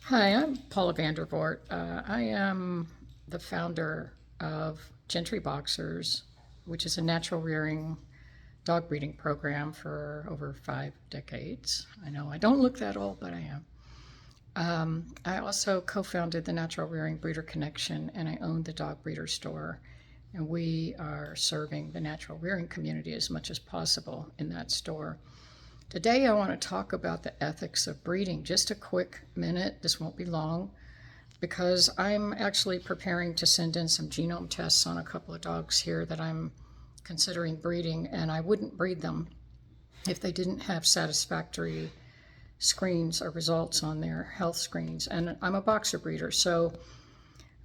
Hi, I'm Paula Vandervoort. I am the founder of Gentry Boxers, which is a natural rearing dog breeding program for over 5 decades. I know I don't look that old, but I am. I also co founded the Natural Rearing Breeder Connection, and I own the dog breeder store. And we are serving the natural rearing community as much as possible in that store. Today, I want to talk about the ethics of breeding. Just a quick minute, this won't be long, because I'm actually preparing to send in some genome tests on a couple of dogs here that I'm considering breeding, and I wouldn't breed them if they didn't have satisfactory screens or results on their health screens. And I'm a boxer breeder, so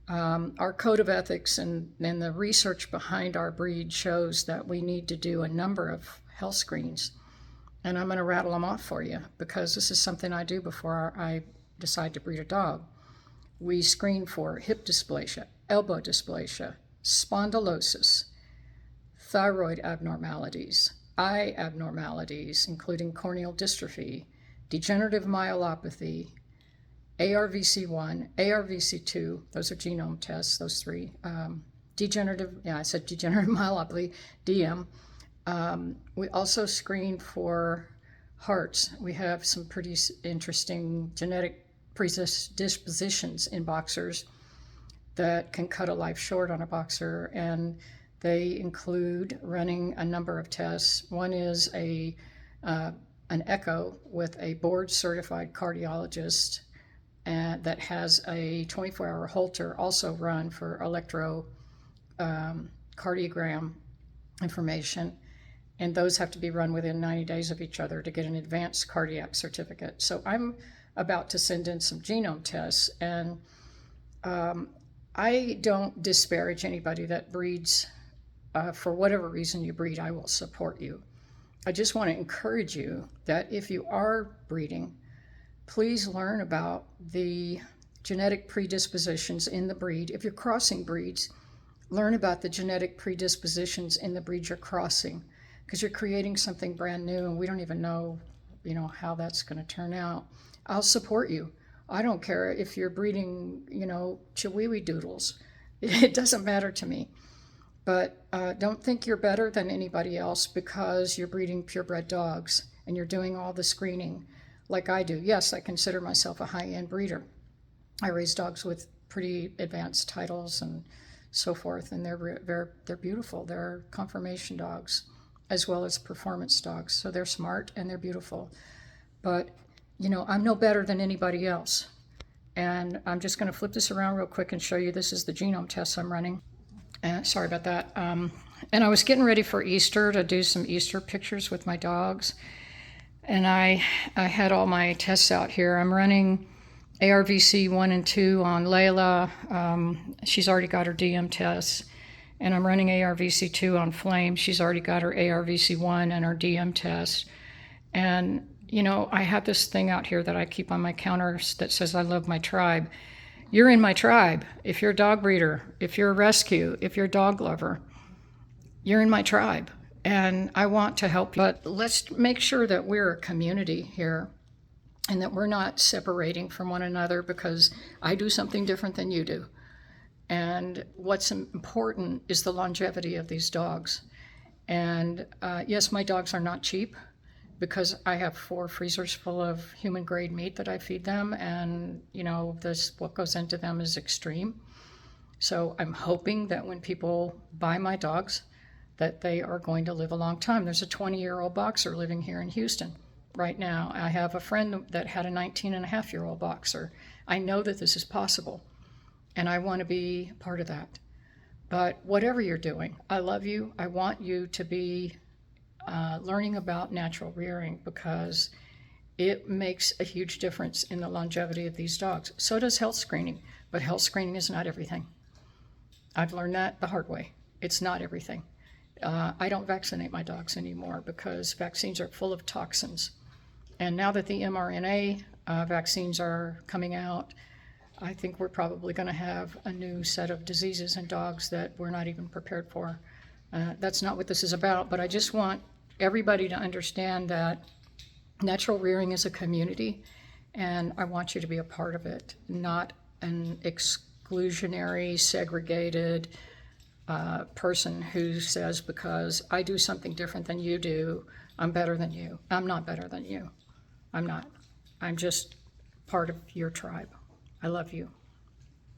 our code of ethics and the research behind our breed shows that we need to do a number of health screens. And I'm going to rattle them off for you because this is something I do before I decide to breed a dog. We screen for hip dysplasia, elbow dysplasia, spondylosis, thyroid abnormalities, eye abnormalities, including corneal dystrophy, degenerative myelopathy, ARVC1, ARVC2, those are genome tests, those three. Degenerative myelopathy, DM. We also screen for hearts. We have some pretty interesting genetic predispositions in boxers that can cut a life short on a boxer, and they include running a number of tests. One is an echo with a board certified cardiologist that has a 24-hour Holter also run for electrocardiogram information, and those have to be run within 90 days of each other to get an advanced cardiac certificate. So I'm about to send in some genome tests, and I don't disparage anybody that breeds. For whatever reason you breed, I will support you. I just want to encourage you that if you are breeding, please learn about the genetic predispositions in the breed. If you're crossing breeds, learn about the genetic predispositions in the breed you're crossing, because you're creating something brand new and we don't even know, how that's going to turn out. I'll support you. I don't care if you're breeding, Chihuahua doodles. It doesn't matter to me. But don't think you're better than anybody else because you're breeding purebred dogs and you're doing all the screening like I do. Yes, I consider myself a high-end breeder. I raise dogs with pretty advanced titles and so forth, and they're beautiful. They're conformation dogs as well as performance dogs. So they're smart and they're beautiful. But, I'm no better than anybody else. And I'm just going to flip this around real quick and show you this is the genome test I'm running. Sorry about that. And I was getting ready for Easter to do some Easter pictures with my dogs. And I had all my tests out here. I'm running ARVC 1 and 2 on Layla. She's already got her DM tests. And I'm running ARVC 2 on Flame. She's already got her ARVC 1 and her DM test. And, I have this thing out here that I keep on my counter that says, I love my tribe. You're in my tribe. If you're a dog breeder, if you're a rescue, if you're a dog lover, you're in my tribe. And I want to help you. But let's make sure that we're a community here and that we're not separating from one another because I do something different than you do. And what's important is the longevity of these dogs. And yes, my dogs are not cheap because I have 4 freezers full of human grade meat that I feed them. And, what goes into them is extreme. So I'm hoping that when people buy my dogs, that they are going to live a long time. There's a 20-year-old boxer living here in Houston right now. I have a friend that had a 19-and-a-half-year-old boxer. I know that this is possible, and I want to be part of that. But whatever you're doing, I love you. I want you to be learning about natural rearing because it makes a huge difference in the longevity of these dogs. So does health screening, but health screening is not everything. I've learned that the hard way. It's not everything. I don't vaccinate my dogs anymore because vaccines are full of toxins. And now that the mRNA vaccines are coming out, I think we're probably going to have a new set of diseases in dogs that we're not even prepared for. That's not what this is about, but I just want everybody to understand that natural rearing is a community, and I want you to be a part of it, not an exclusionary, segregated person who says, because I do something different than you do, I'm better than you. I'm not better than you. I'm not. I'm just part of your tribe. I love you.